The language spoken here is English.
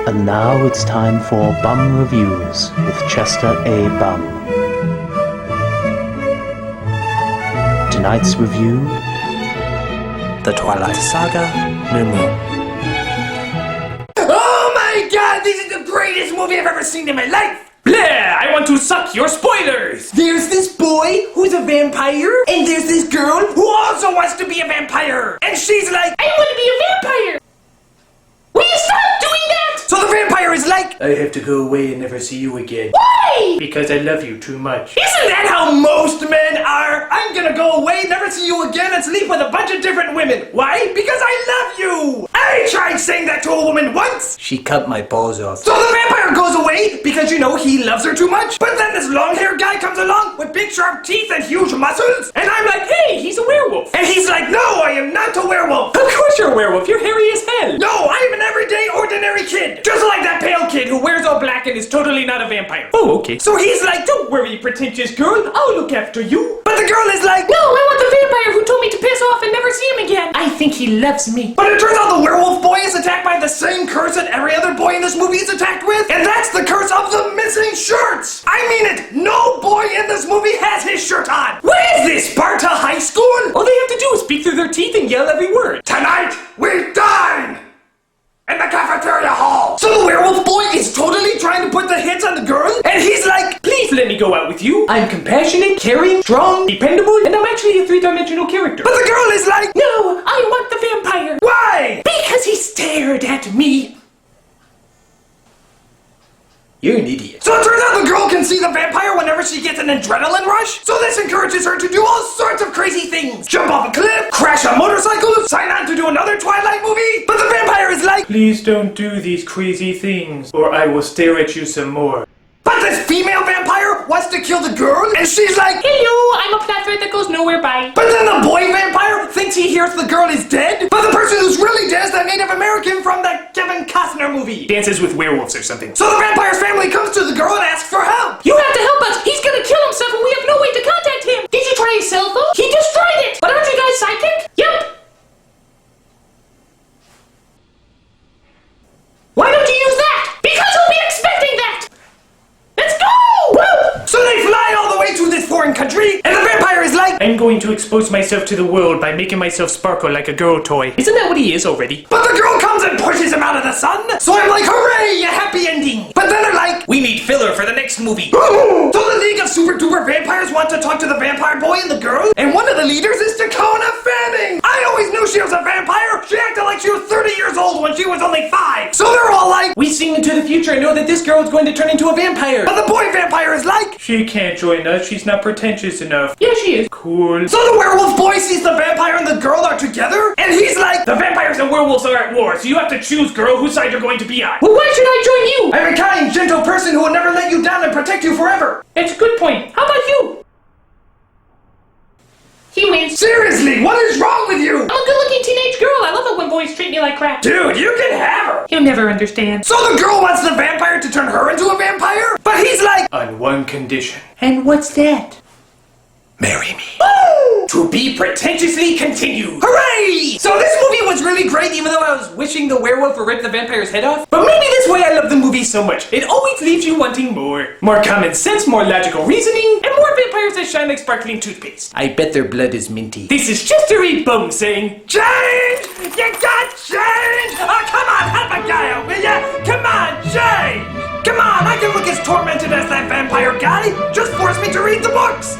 And now it's time for Bum Reviews with Chester A. Bum. Tonight's review: The Twilight Saga, New Moon. Oh my god, this is the greatest movie I've ever seen in my life! Blah! I want to suck your spoilers! There's this boy who's a vampire, and there's this girl who also wants to be a vampire! And she's like, I want to be a vampire! Will you stop doing that? So the vampire is like, I have to go away and never see you again. why? Because I love you too much. Isn't that how most men are? I'm gonna go away, never see you again, and sleep with a bunch of different women. Why? Because I love you! I tried saying that to a woman once! She cut my balls off. So the vampire goes away because, you know, he loves her too much. But then this long-haired guy comes along with big sharp teeth and huge muscles. And I'm like, hey, he's a werewolf. And he's like, no, I am not a werewolf. Of course you're a werewolf. You're hairy as hell. No, I am an everyday, ordinary kid. Just like that pale kid who wears all black and is totally not a vampire. Oh, okay. So he's like, Don't worry, pretentious girl. I'll look after you. but the girl is like, No, I want the vampire who told me to piss off and never see him again. I think he loves me. but it turns out the werewolf boy is attacked by the same curse that every other boy in this movie is attacked with. And that's the curse of the missing shirts. I mean it, no boy in this movie has his shirt on. What is this, Sparta High School? All they have to do is speak through their teeth and yell every word. Tonight, we dine! In the cafeteria hall. So the werewolf boy is totally trying to put the hits on the girl, and he's like, Please let me go out with you. I'm compassionate, caring, strong, dependable, and I'm actually a three-dimensional character. but the girl is like, No, I want the vampire. why? Because he stared at me. You're an idiot. So it turns out the girl can see the vampire whenever she gets an adrenaline rush. So this encourages her to do all sorts of crazy things. Jump off a cliff, crash a motorcycle, sign on to do another Twilight movie. But the vampire is like, Please don't do these crazy things, or I will stare at you some more. but this female vampire wants to kill the girl, and she's like, Hello, I'm a flat thread that goes nowhere by. but then the boy vampire thinks he hears the girl is dead. But the person who's really dead is that Native American from the Kevin Costner movie. Dances with werewolves or something. So the vampire's family comes to the girl and asks for help. You have to help us. He's gonna kill himself and we have no way to contact him. Did you try his cell phone? He destroyed it. But aren't you guys psychic? Yep. Why don't you use that? Because he'll be expecting that. Let's go! Woo! So they fly all the way to this foreign country, and the vampire is like, I'm going to expose myself to the world by making myself sparkle like a girl toy. Isn't that what he is already? but the girl comes and pushes him out of the sun. So I'm like, hooray, a happy ending. But then they're like, We need filler for the next movie. so the League of Super Duper Vampires want to talk to the vampire boy and the girl, and one of the leaders is Dakota Fanning. I always knew she was a vampire. She acted like she was 30 years old when she was only 5. So they're all like, We seen into the future and know that this girl is going to turn into a vampire. but the boy vampire is like, She can't join us. She's not pretentious enough. Yeah, she is. Cool. so the werewolf boy sees the vampire and the girl are together, and he's like, The vampires and werewolves are at war, so you have to choose, girl, whose side you're going to be on. Well, why should I join you? I'm a kind, gentle person who will never let you down and protect you forever. It's a good point. How about you? He wins. Seriously, what is wrong with you? I'm a good-looking teenage girl. I love it when boys treat me like crap. Dude, you can have her. He'll never understand. So the girl wants the vampire to turn her into a vampire, but he's like, On one condition. And what's that? Marry me. "Woo! To be pretentiously continued. Hooray! So this movie was really great, even though I was wishing the werewolf would rip the vampire's head off. But maybe this way I love the movie so much. It always leaves you wanting more. More common sense, more logical reasoning, and more vampires that shine like sparkling toothpaste. I bet their blood is minty. This is Chester A. Bum saying, Change! You got change! Oh, come on, help a guy out, will ya? Come on, change! Come on, I can look as tormented as that vampire guy. Just force me to read the books.